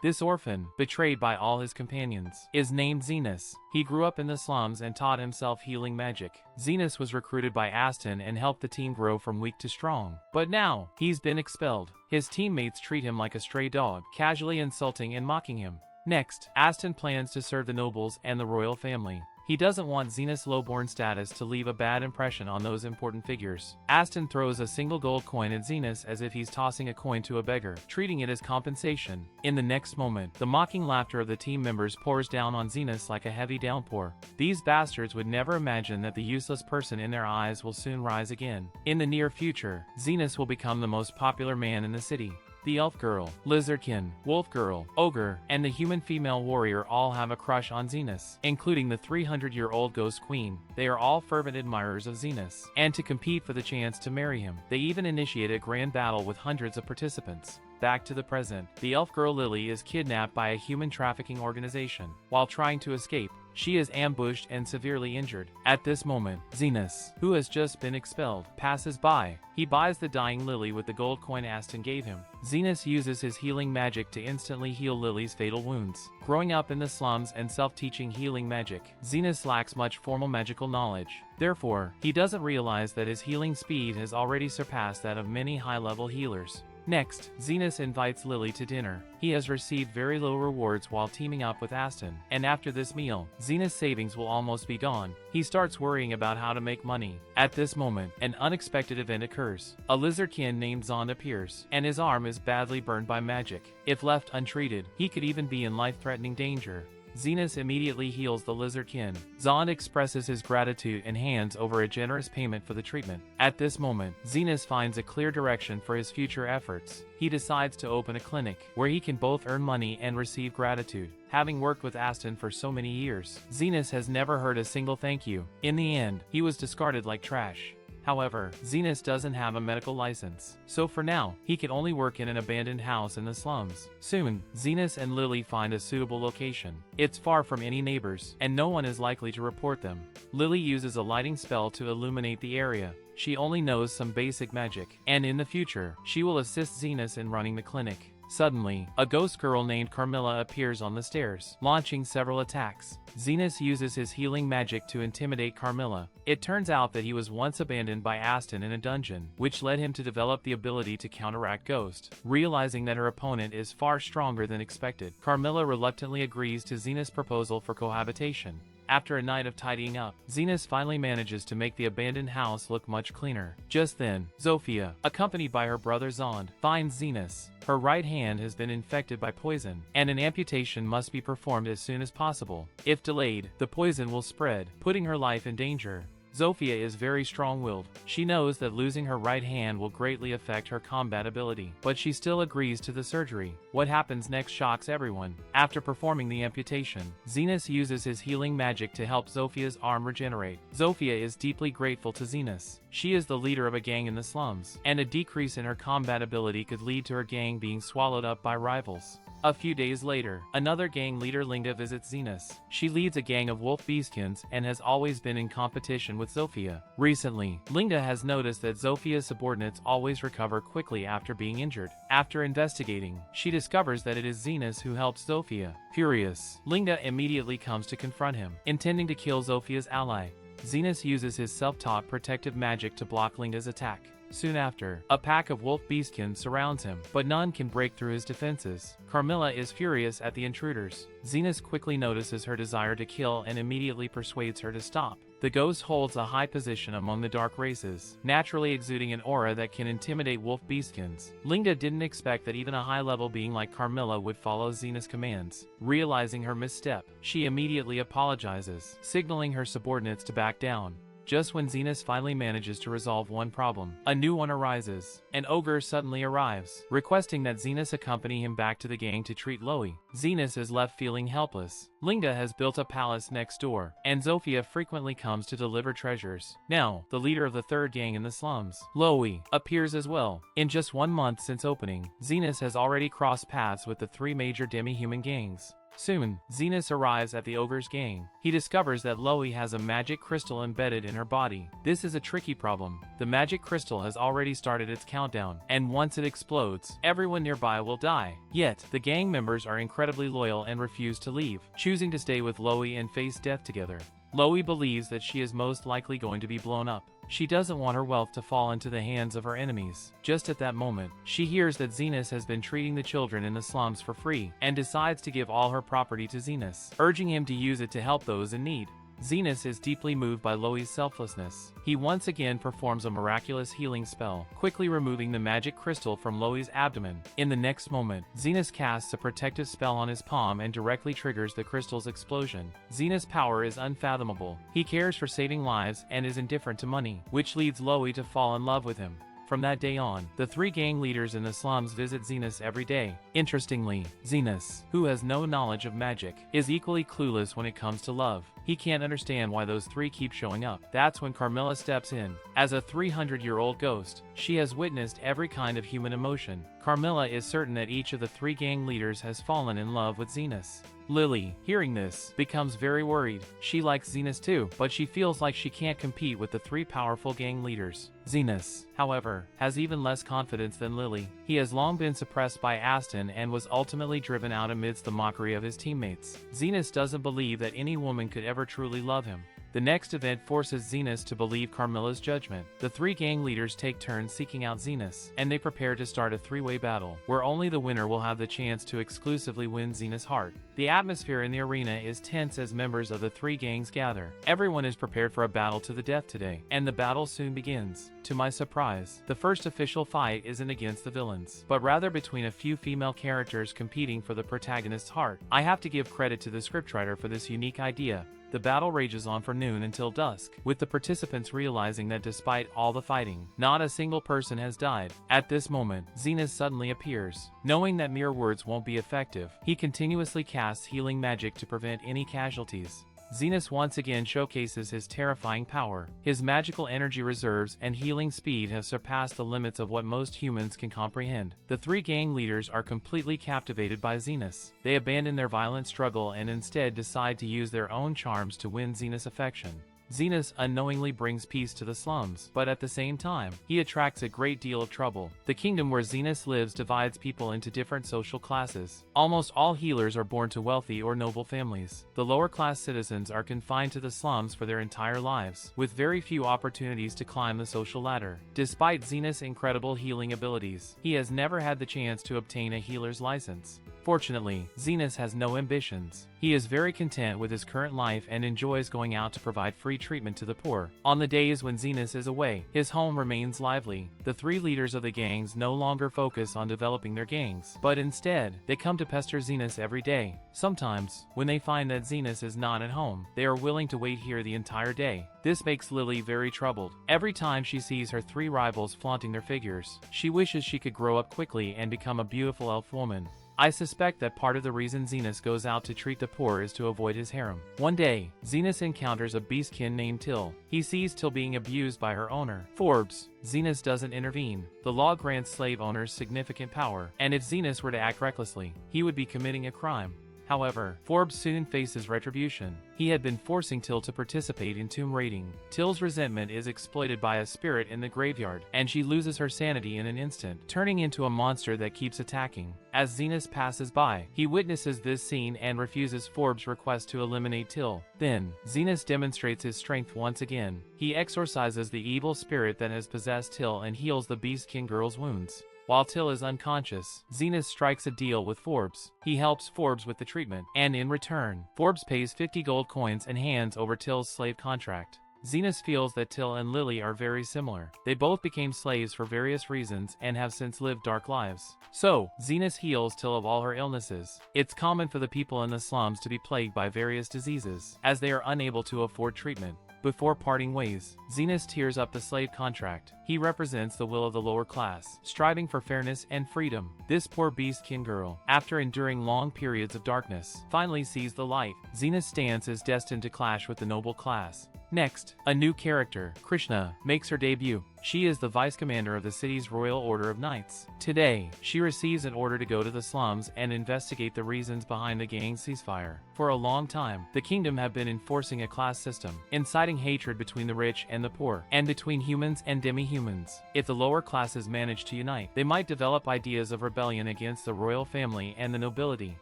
This orphan, betrayed by all his companions, is named Zenas. He grew up in the slums and taught himself healing magic. Zenas was recruited by Aston and helped the team grow from weak to strong. But now, he's been expelled. His teammates treat him like a stray dog, casually insulting and mocking him. Next, Aston plans to serve the nobles and the royal family. He doesn't want Zenas' lowborn status to leave a bad impression on those important figures. Aston throws a single gold coin at Zenas as if he's tossing a coin to a beggar, treating it as compensation. In the next moment, the mocking laughter of the team members pours down on Zenas like a heavy downpour. These bastards would never imagine that the useless person in their eyes will soon rise again. In the near future, Zenas will become the most popular man in the city. The elf girl, lizardkin, wolf girl, ogre, and the human female warrior all have a crush on Zenas, including the 300-year-old ghost queen. They are all fervent admirers of Zenas, and to compete for the chance to marry him, they even initiate a grand battle with hundreds of participants. Back to the present, the elf girl Lily is kidnapped by a human trafficking organization. While trying to escape, she is ambushed and severely injured. At this moment, Zenas, who has just been expelled, passes by. He buys the dying Lily with the gold coin Aston gave him. Zenas uses his healing magic to instantly heal Lily's fatal wounds. Growing up in the slums and self-teaching healing magic, Zenas lacks much formal magical knowledge. Therefore, he doesn't realize that his healing speed has already surpassed that of many high-level healers. Next, Zenas invites Lily to dinner. He has received very low rewards while teaming up with Aston, and after this meal, Zenas' savings will almost be gone. He starts worrying about how to make money. At this moment, an unexpected event occurs. A lizardkin named Zond appears, and his arm is badly burned by magic. If left untreated, he could even be in life-threatening danger. Zenas immediately heals the lizardkin. Zond expresses his gratitude and hands over a generous payment for the treatment. At this moment, Zenas finds a clear direction for his future efforts. He decides to open a clinic, where he can both earn money and receive gratitude. Having worked with Aston for so many years, Zenas has never heard a single thank you. In the end, he was discarded like trash. However, Zenas doesn't have a medical license, so for now, he can only work in an abandoned house in the slums. Soon, Zenas and Lily find a suitable location. It's far from any neighbors, and no one is likely to report them. Lily uses a lighting spell to illuminate the area. She only knows some basic magic, and in the future, she will assist Zenas in running the clinic. Suddenly, a ghost girl named Carmilla appears on the stairs, launching several attacks. Zenas uses his healing magic to intimidate Carmilla. It turns out that he was once abandoned by Aston in a dungeon, which led him to develop the ability to counteract Ghost. Realizing that her opponent is far stronger than expected, Carmilla reluctantly agrees to Zenas' proposal for cohabitation. After a night of tidying up, Zenas finally manages to make the abandoned house look much cleaner. Just then, Zofia, accompanied by her brother Zond, finds Zenas. Her right hand has been infected by poison, and an amputation must be performed as soon as possible. If delayed, the poison will spread, putting her life in danger. Zofia is very strong-willed. She knows that losing her right hand will greatly affect her combat ability, but she still agrees to the surgery. What happens next shocks everyone. After performing the amputation, Zenas uses his healing magic to help Zofia's arm regenerate. Zofia is deeply grateful to Zenas. She is the leader of a gang in the slums, and a decrease in her combat ability could lead to her gang being swallowed up by rivals. A few days later, another gang leader Linda visits Zenas. She leads a gang of wolf beastkins and has always been in competition with Zofia. Recently, Linda has noticed that Zofia's subordinates always recover quickly after being injured. After investigating, she discovers that it is Zenas who helped Zofia. Furious, Linda immediately comes to confront him, intending to kill Zofia's ally. Zenas uses his self-taught protective magic to block Linda's attack. Soon after, a pack of wolf beastkins surrounds him, but none can break through his defenses. Carmilla is furious at the intruders. Zenas quickly notices her desire to kill and immediately persuades her to stop. The ghost holds a high position among the dark races, naturally exuding an aura that can intimidate wolf beastkins. Linda didn't expect that even a high-level being like Carmilla would follow Zenas' commands. Realizing her misstep, she immediately apologizes, signaling her subordinates to back down. Just when Zenas finally manages to resolve one problem, a new one arises. An ogre suddenly arrives, requesting that Zenas accompany him back to the gang to treat Loey. Zenas is left feeling helpless. Linda has built a palace next door, and Zofia frequently comes to deliver treasures. Now, the leader of the third gang in the slums, Loey, appears as well. In just 1 month since opening, Zenas has already crossed paths with the 3 major demi-human gangs. Soon, Zenas arrives at the ogre's gang. He discovers that Loie has a magic crystal embedded in her body. This is a tricky problem. The magic crystal has already started its countdown, and once it explodes, everyone nearby will die. Yet, the gang members are incredibly loyal and refuse to leave, choosing to stay with Loie and face death together. Loie believes that she is most likely going to be blown up. She doesn't want her wealth to fall into the hands of her enemies. Just at that moment, she hears that Zenas has been treating the children in the slums for free, and decides to give all her property to Zenas, urging him to use it to help those in need. Zenas is deeply moved by Loie's selflessness. He once again performs a miraculous healing spell, quickly removing the magic crystal from Loie's abdomen. In the next moment, Zenas casts a protective spell on his palm and directly triggers the crystal's explosion. Zenas' power is unfathomable. He cares for saving lives and is indifferent to money, which leads Loie to fall in love with him. From that day on, the three gang leaders in the slums visit Zenas every day. Interestingly, Zenas, who has no knowledge of magic, is equally clueless when it comes to love. He can't understand why those three keep showing up. That's when Carmilla steps in. As a 300-year-old ghost, she has witnessed every kind of human emotion. Carmilla is certain that each of the three gang leaders has fallen in love with Zenas. Lily, hearing this, becomes very worried. She likes Zenas too, but she feels like she can't compete with the three powerful gang leaders. Zenas, however, has even less confidence than Lily. He has long been suppressed by Aston and was ultimately driven out amidst the mockery of his teammates. Zenas doesn't believe that any woman could ever truly love him. The next event forces Zenas to believe Carmilla's judgment. The three gang leaders take turns seeking out Zenas, and they prepare to start a three-way battle, where only the winner will have the chance to exclusively win Zenas' heart. The atmosphere in the arena is tense as members of the three gangs gather. Everyone is prepared for a battle to the death today, and the battle soon begins. To my surprise, the first official fight isn't against the villains, but rather between a few female characters competing for the protagonist's heart. I have to give credit to the scriptwriter for this unique idea. The battle rages on for noon until dusk, with the participants realizing that despite all the fighting, not a single person has died. At this moment, Zenas suddenly appears. Knowing that mere words won't be effective, he continuously casts healing magic to prevent any casualties. Zenas once again showcases his terrifying power. His magical energy reserves and healing speed have surpassed the limits of what most humans can comprehend. The three gang leaders are completely captivated by Zenas. They abandon their violent struggle and instead decide to use their own charms to win Zenas' affection. Zenas unknowingly brings peace to the slums, but at the same time, he attracts a great deal of trouble. The kingdom where Zenas lives divides people into different social classes. Almost all healers are born to wealthy or noble families. The lower-class citizens are confined to the slums for their entire lives, with very few opportunities to climb the social ladder. Despite Zenas' incredible healing abilities, he has never had the chance to obtain a healer's license. Fortunately, Zenas has no ambitions. He is very content with his current life and enjoys going out to provide free treatment to the poor. On the days when Zenas is away, his home remains lively. The three leaders of the gangs no longer focus on developing their gangs, but instead, they come to pester Zenas every day. Sometimes, when they find that Zenas is not at home, they are willing to wait here the entire day. This makes Lily very troubled. Every time she sees her three rivals flaunting their figures, she wishes she could grow up quickly and become a beautiful elf woman. I suspect that part of the reason Zenas goes out to treat the poor is to avoid his harem. One day, Zenas encounters a beastkin named Till. He sees Till being abused by her owner, Forbes. Zenas doesn't intervene. The law grants slave owners significant power, and if Zenas were to act recklessly, he would be committing a crime. However, Forbes soon faces retribution. He had been forcing Till to participate in tomb raiding. Till's resentment is exploited by a spirit in the graveyard, and she loses her sanity in an instant, turning into a monster that keeps attacking. As Zenas passes by, he witnesses this scene and refuses Forbes' request to eliminate Till. Then, Zenas demonstrates his strength once again. He exorcises the evil spirit that has possessed Till and heals the Beastkin girl's wounds. While Till is unconscious, Zenas strikes a deal with Forbes. He helps Forbes with the treatment, and in return, Forbes pays 50 gold coins and hands over Till's slave contract. Zenas feels that Till and Lily are very similar. They both became slaves for various reasons and have since lived dark lives. So, Zenas heals Till of all her illnesses. It's common for the people in the slums to be plagued by various diseases, as they are unable to afford treatment. Before parting ways, Zenas tears up the slave contract. He represents the will of the lower class, striving for fairness and freedom. This poor beastkin girl, after enduring long periods of darkness, finally sees the light. Zenas' stance is destined to clash with the noble class. Next, a new character, Krishna, makes her debut. She is the vice commander of the city's Royal Order of Knights. Today, she receives an order to go to the slums and investigate the reasons behind the gang's ceasefire. For a long time, the kingdom have been enforcing a class system, inciting hatred between the rich and the poor, and between humans and demi-humans. If the lower classes manage to unite, they might develop ideas of rebellion against the royal family and the nobility.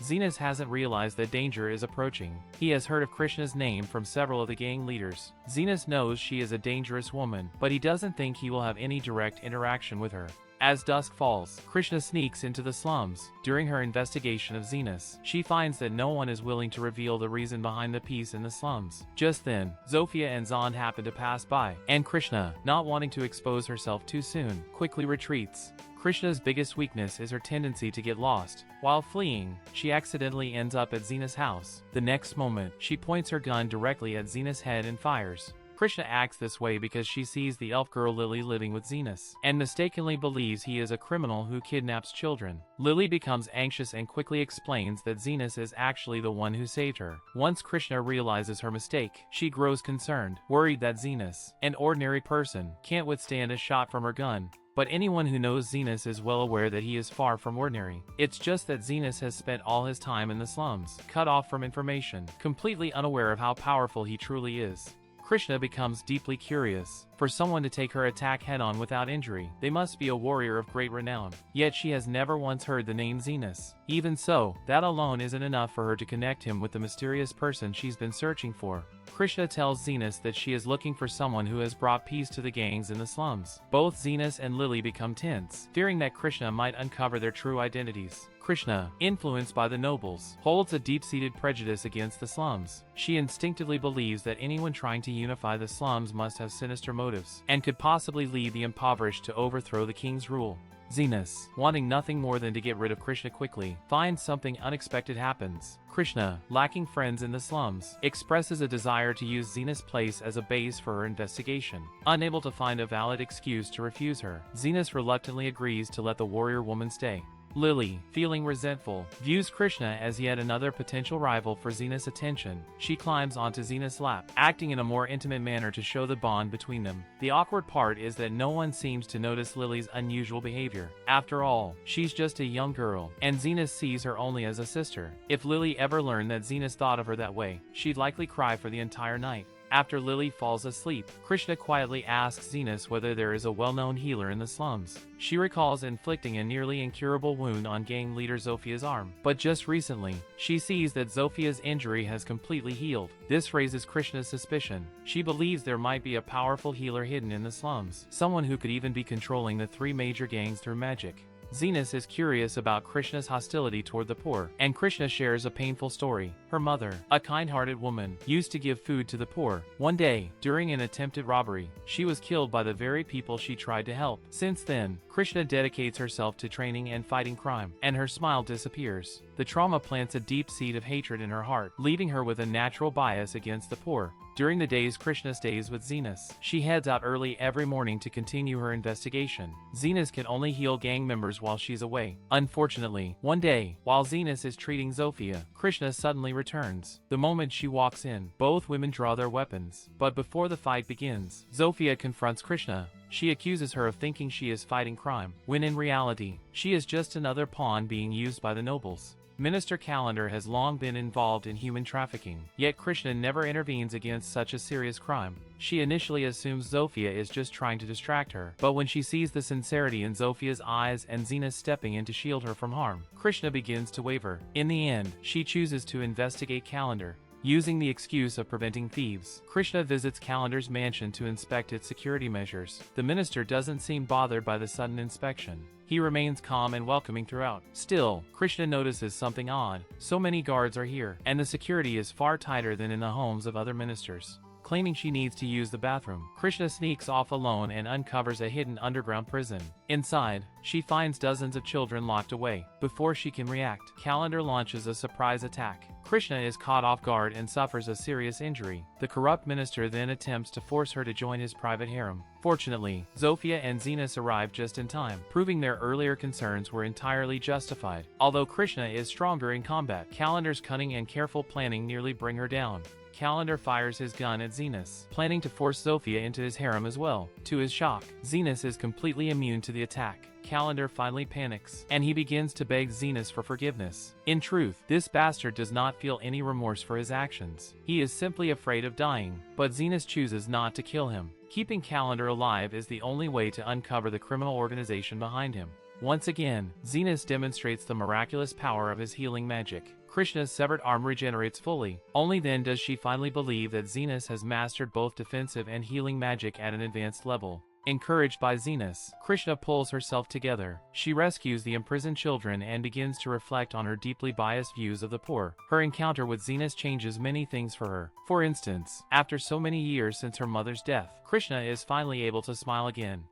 Zenus hasn't realized that danger is approaching. He has heard of Krishna's name from several of the gang leaders. Zenus knows she is a dangerous woman, but he doesn't think he will have any direct interaction with her. As dusk falls, Krishna sneaks into the slums. During her investigation of Zenus, she finds that no one is willing to reveal the reason behind the peace in the slums. Just then, Zofia and Zond happen to pass by, and Krishna, not wanting to expose herself too soon, quickly retreats. Krishna's biggest weakness is her tendency to get lost. While fleeing, she accidentally ends up at Zenus' house. The next moment, she points her gun directly at Zenus' head and fires. Krishna acts this way because she sees the elf girl Lily living with Zenus, and mistakenly believes he is a criminal who kidnaps children. Lily becomes anxious and quickly explains that Zenus is actually the one who saved her. Once Krishna realizes her mistake, she grows concerned, worried that Zenus, an ordinary person, can't withstand a shot from her gun. But anyone who knows Zenus is well aware that he is far from ordinary. It's just that Zenus has spent all his time in the slums, cut off from information, completely unaware of how powerful he truly is. Krishna becomes deeply curious. For someone to take her attack head-on without injury, they must be a warrior of great renown. Yet she has never once heard the name Zenus. Even so, that alone isn't enough for her to connect him with the mysterious person she's been searching for. Krishna tells Zenus that she is looking for someone who has brought peace to the gangs in the slums. Both Zenus and Lily become tense, fearing that Krishna might uncover their true identities. Krishna, influenced by the nobles, holds a deep-seated prejudice against the slums. She instinctively believes that anyone trying to unify the slums must have sinister motives, and could possibly lead the impoverished to overthrow the king's rule. Zenus, wanting nothing more than to get rid of Krishna quickly, finds something unexpected happens. Krishna, lacking friends in the slums, expresses a desire to use Zenus' place as a base for her investigation. Unable to find a valid excuse to refuse her, Zenus reluctantly agrees to let the warrior woman stay. Lily, feeling resentful, views Krishna as yet another potential rival for Zenus' attention. She climbs onto Zenus' lap, acting in a more intimate manner to show the bond between them. The awkward part is that no one seems to notice Lily's unusual behavior. After all, she's just a young girl, and Zenus sees her only as a sister. If Lily ever learned that Zenus thought of her that way, she'd likely cry for the entire night. After Lily falls asleep, Krishna quietly asks Zenus whether there is a well-known healer in the slums. She recalls inflicting a nearly incurable wound on gang leader Zofia's arm, but just recently, she sees that Zofia's injury has completely healed. This raises Krishna's suspicion. She believes there might be a powerful healer hidden in the slums, someone who could even be controlling the three major gangs through magic. Zenus is curious about Krishna's hostility toward the poor, and Krishna shares a painful story. Her mother, a kind-hearted woman, used to give food to the poor. One day, during an attempted robbery, she was killed by the very people she tried to help. Since then, Krishna dedicates herself to training and fighting crime, and her smile disappears. The trauma plants a deep seed of hatred in her heart, leaving her with a natural bias against the poor. During the days Krishna stays with Zenus, she heads out early every morning to continue her investigation. Zenus can only heal gang members while she's away. Unfortunately, one day, while Zenus is treating Zofia, Krishna suddenly returns. The moment she walks in, both women draw their weapons. But before the fight begins, Zofia confronts Krishna. She accuses her of thinking she is fighting crime, when in reality, she is just another pawn being used by the nobles. Minister Calendar has long been involved in human trafficking, yet Krishna never intervenes against such a serious crime. She initially assumes Zofia is just trying to distract her, but when she sees the sincerity in Zofia's eyes and Zenus stepping in to shield her from harm, Krishna begins to waver. In the end, she chooses to investigate Calendar. Using the excuse of preventing thieves, Krishna visits Calendar's mansion to inspect its security measures. The minister doesn't seem bothered by the sudden inspection. He remains calm and welcoming throughout. Still, Krishna notices something odd. So many guards are here, and the security is far tighter than in the homes of other ministers. Claiming she needs to use the bathroom, Krishna sneaks off alone and uncovers a hidden underground prison. Inside, she finds dozens of children locked away. Before she can react, Calendar launches a surprise attack. Krishna is caught off guard and suffers a serious injury. The corrupt minister then attempts to force her to join his private harem. Fortunately, Zofia and Zenus arrive just in time, proving their earlier concerns were entirely justified. Although Krishna is stronger in combat, Calendar's cunning and careful planning nearly bring her down. Calendar fires his gun at Zenus, planning to force Zofia into his harem as well. To his shock, Zenus is completely immune to the attack. Calendar finally panics, and he begins to beg Zenus for forgiveness. In truth, this bastard does not feel any remorse for his actions. He is simply afraid of dying, but Zenus chooses not to kill him. Keeping Calendar alive is the only way to uncover the criminal organization behind him. Once again, Zenus demonstrates the miraculous power of his healing magic. Krishna's severed arm regenerates fully. Only then does she finally believe that Zenus has mastered both defensive and healing magic at an advanced level. Encouraged by Zenus, Krishna pulls herself together. She rescues the imprisoned children and begins to reflect on her deeply biased views of the poor. Her encounter with Zenus changes many things for her. For instance, after so many years since her mother's death, Krishna is finally able to smile again.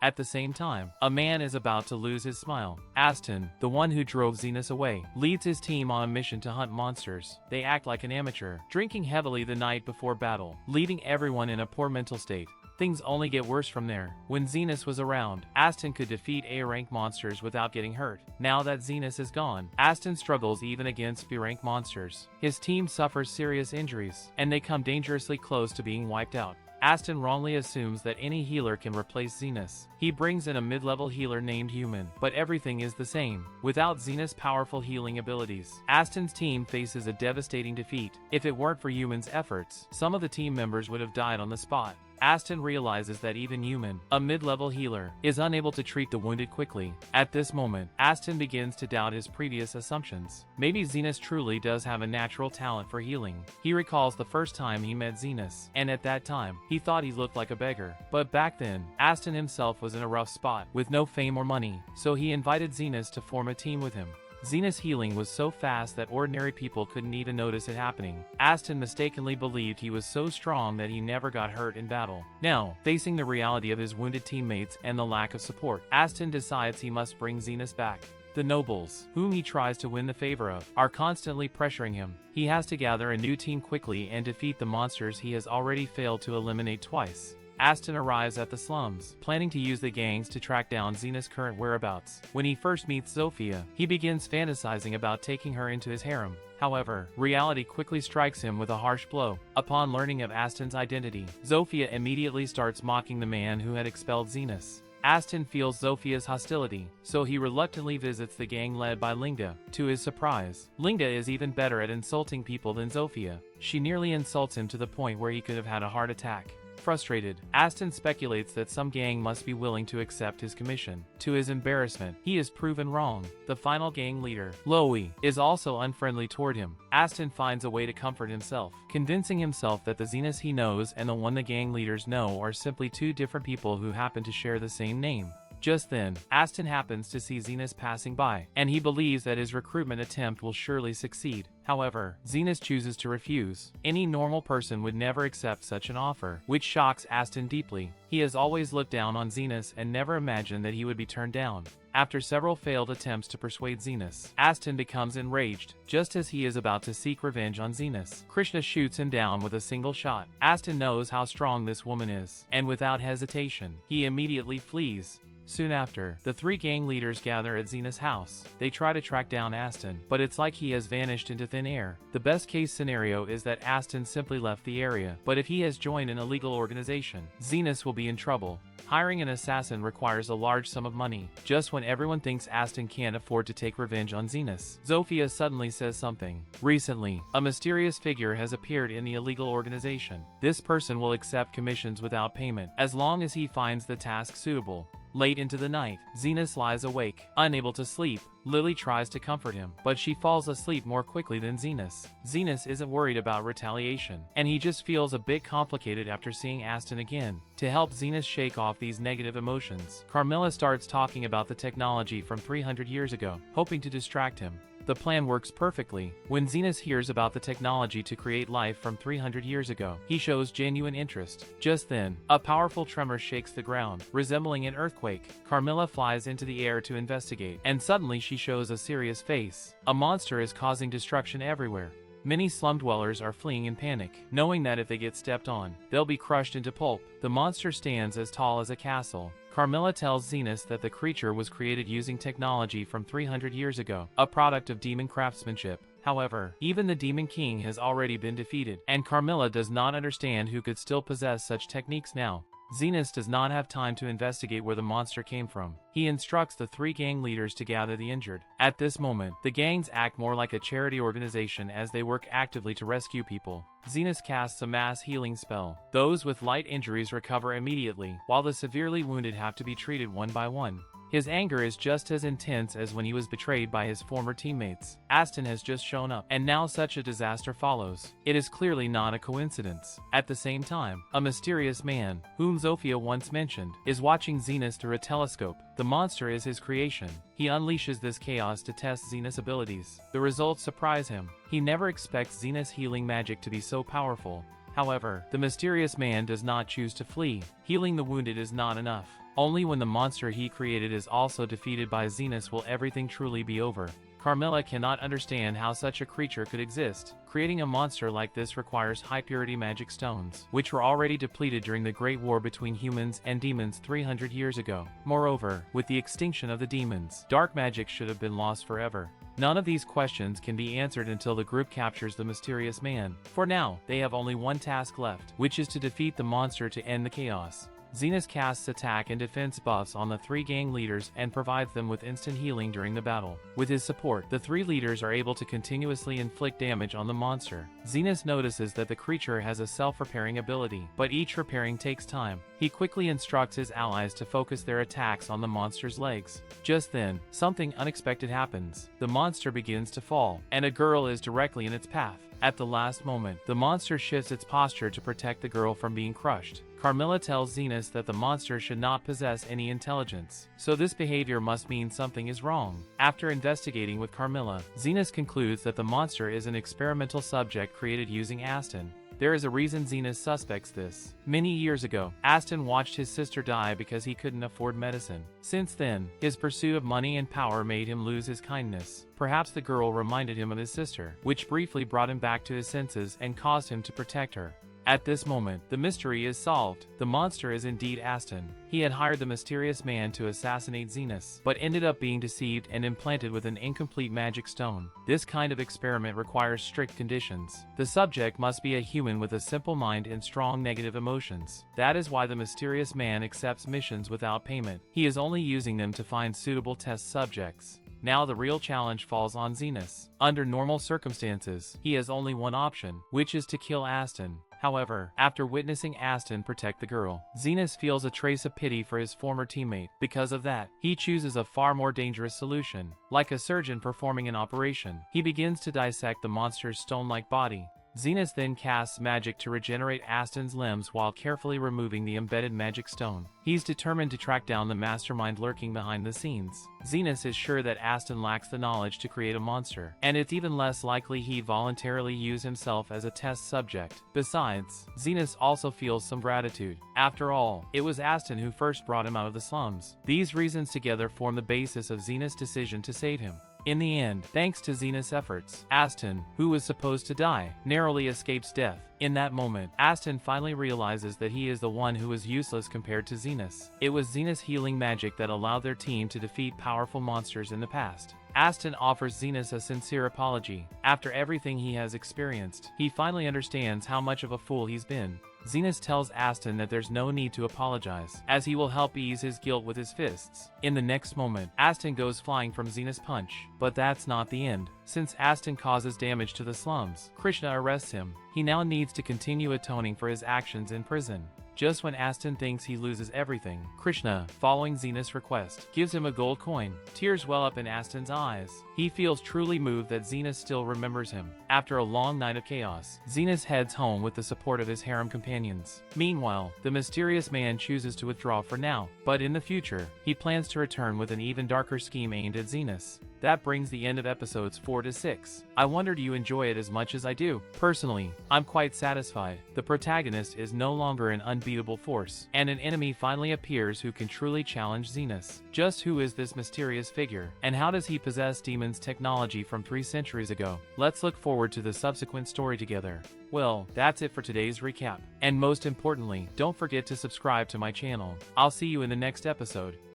At the same time, a man is about to lose his smile. Aston, the one who drove Zenus away, leads his team on a mission to hunt monsters. They act like an amateur, drinking heavily the night before battle, leaving everyone in a poor mental state. Things only get worse from there. When Zenus was around, Aston could defeat A-rank monsters without getting hurt. Now that Zenus is gone, Aston struggles even against B-rank monsters. His team suffers serious injuries, and they come dangerously close to being wiped out. Aston wrongly assumes that any healer can replace Zenus. He brings in a mid-level healer named Human, but everything is the same. Without Zenus' powerful healing abilities, Aston's team faces a devastating defeat. If it weren't for Human's efforts, some of the team members would have died on the spot. Aston realizes that even Human, a mid-level healer, is unable to treat the wounded quickly. At this moment, Aston begins to doubt his previous assumptions. Maybe Zenus truly does have a natural talent for healing. He recalls the first time he met Zenus, and at that time, he thought he looked like a beggar. But back then, Aston himself was in a rough spot, with no fame or money, so he invited Zenus to form a team with him. Zenus' healing was so fast that ordinary people couldn't even notice it happening. Aston mistakenly believed he was so strong that he never got hurt in battle. Now, facing the reality of his wounded teammates and the lack of support, Aston decides he must bring Zenus back. The nobles, whom he tries to win the favor of, are constantly pressuring him. He has to gather a new team quickly and defeat the monsters he has already failed to eliminate twice. Aston arrives at the slums, planning to use the gangs to track down Zenus' current whereabouts. When he first meets Zofia, he begins fantasizing about taking her into his harem. However, reality quickly strikes him with a harsh blow. Upon learning of Aston's identity, Zofia immediately starts mocking the man who had expelled Zenus. Aston feels Zofia's hostility, so he reluctantly visits the gang led by Linga. To his surprise, Linga is even better at insulting people than Zofia. She nearly insults him to the point where he could have had a heart attack. Frustrated, Aston speculates that some gang must be willing to accept his commission. To his embarrassment, he is proven wrong. The final gang leader, Lowy, is also unfriendly toward him. Aston finds a way to comfort himself, convincing himself that the Zenus he knows and the one the gang leaders know are simply two different people who happen to share the same name. Just then, Aston happens to see Zenus passing by, and he believes that his recruitment attempt will surely succeed. However, Zenus chooses to refuse. Any normal person would never accept such an offer, which shocks Aston deeply. He has always looked down on Zenus and never imagined that he would be turned down. After several failed attempts to persuade Zenus, Aston becomes enraged. Just as he is about to seek revenge on Zenus, Krishna shoots him down with a single shot. Aston knows how strong this woman is, and without hesitation, he immediately flees. Soon after, the three gang leaders gather at Zenus' house. They try to track down Aston, but it's like he has vanished into thin air. The best case scenario is that Aston simply left the area, but if he has joined an illegal organization, Zenus will be in trouble. Hiring an assassin requires a large sum of money. Just when everyone thinks Aston can't afford to take revenge on Zenus, Zofia suddenly says something. Recently, a mysterious figure has appeared in the illegal organization. This person will accept commissions without payment, as long as he finds the task suitable. Late into the night, Zenus lies awake, unable to sleep. Lily tries to comfort him, but she falls asleep more quickly than Zenus. Zenus isn't worried about retaliation, and he just feels a bit complicated after seeing Aston again. To help Zenus shake off these negative emotions, Carmilla starts talking about the technology from 300 years ago, hoping to distract him. The plan works perfectly. When Zenus hears about the technology to create life from 300 years ago, he shows genuine interest. Just then, a powerful tremor shakes the ground, resembling an earthquake. Carmilla flies into the air to investigate, and suddenly she shows a serious face. A monster is causing destruction everywhere. Many slum dwellers are fleeing in panic, knowing that if they get stepped on, they'll be crushed into pulp. The monster stands as tall as a castle. Carmilla tells Zenus that the creature was created using technology from 300 years ago, a product of demon craftsmanship. However, even the Demon King has already been defeated, and Carmilla does not understand who could still possess such techniques now. Zenas does not have time to investigate where the monster came from. He instructs the 3 gang leaders to gather the injured. At this moment, the gangs act more like a charity organization as they work actively to rescue people. Zenas casts a mass healing spell. Those with light injuries recover immediately, while the severely wounded have to be treated one by one. His anger is just as intense as when he was betrayed by his former teammates. Aston has just shown up, and now such a disaster follows. It is clearly not a coincidence. At the same time, a mysterious man, whom Zofia once mentioned, is watching Zenas through a telescope. The monster is his creation. He unleashes this chaos to test Zenas' abilities. The results surprise him. He never expects Zenas' healing magic to be so powerful. However, the mysterious man does not choose to flee. Healing the wounded is not enough. Only when the monster he created is also defeated by Zenas will everything truly be over. Carmilla cannot understand how such a creature could exist. Creating a monster like this requires high-purity magic stones, which were already depleted during the Great War between humans and demons 300 years ago. Moreover, with the extinction of the demons, dark magic should have been lost forever. None of these questions can be answered until the group captures the mysterious man. For now, they have only one task left, which is to defeat the monster to end the chaos. Zenas casts attack and defense buffs on the 3 gang leaders and provides them with instant healing during the battle. With his support, the 3 leaders are able to continuously inflict damage on the monster. Zenas notices that the creature has a self-repairing ability, but each repairing takes time. He quickly instructs his allies to focus their attacks on the monster's legs. Just then, something unexpected happens. The monster begins to fall, and a girl is directly in its path. At the last moment, the monster shifts its posture to protect the girl from being crushed. Carmilla tells Zenas that the monster should not possess any intelligence, so this behavior must mean something is wrong. After investigating with Carmilla, Zenas concludes that the monster is an experimental subject created using Aston. There is a reason Zenas suspects this. Many years ago, Aston watched his sister die because he couldn't afford medicine. Since then, his pursuit of money and power made him lose his kindness. Perhaps the girl reminded him of his sister, which briefly brought him back to his senses and caused him to protect her. At this moment, the mystery is solved. The monster is indeed Aston. He had hired the mysterious man to assassinate Zenas, but ended up being deceived and implanted with an incomplete magic stone. This kind of experiment requires strict conditions. The subject must be a human with a simple mind and strong negative emotions. That is why the mysterious man accepts missions without payment. He is only using them to find suitable test subjects. Now the real challenge falls on Zenas. Under normal circumstances, he has only one option, which is to kill Aston. However, after witnessing Aston protect the girl, Zenas feels a trace of pity for his former teammate. Because of that, he chooses a far more dangerous solution. Like a surgeon performing an operation, he begins to dissect the monster's stone-like body. Zenas then casts magic to regenerate Aston's limbs while carefully removing the embedded magic stone. He's determined to track down the mastermind lurking behind the scenes. Zenas is sure that Aston lacks the knowledge to create a monster, and it's even less likely he'd voluntarily use himself as a test subject. Besides, Zenas also feels some gratitude. After all, it was Aston who first brought him out of the slums. These reasons together form the basis of Zenas' decision to save him. In the end, thanks to Zenas' efforts, Aston, who was supposed to die, narrowly escapes death. In that moment, Aston finally realizes that he is the one who was useless compared to Zenas. It was Zenas' healing magic that allowed their team to defeat powerful monsters in the past. Aston offers Zenas a sincere apology. After everything he has experienced, he finally understands how much of a fool he's been. Zenas tells Aston that there's no need to apologize, as he will help ease his guilt with his fists. In the next moment, Aston goes flying from Zenas' punch. But that's not the end. Since Aston causes damage to the slums, Krishna arrests him. He now needs to continue atoning for his actions in prison. Just when Aston thinks he loses everything, Krishna, following Zenas' request, gives him a gold coin. Tears well up in Aston's eyes. He feels truly moved that Zenas still remembers him. After a long night of chaos, Zenas heads home with the support of his harem companions. Meanwhile, the mysterious man chooses to withdraw for now, but in the future, he plans to return with an even darker scheme aimed at Zenas. That brings the end of episodes 4 to 6. I wonder, do you enjoy it as much as I do? Personally, I'm quite satisfied. The protagonist is no longer an unbeatable force, and an enemy finally appears who can truly challenge Zenas. Just who is this mysterious figure, and how does he possess demons' technology from 3 centuries ago? Let's look forward to the subsequent story together. Well, that's it for today's recap. And most importantly, don't forget to subscribe to my channel. I'll see you in the next episode.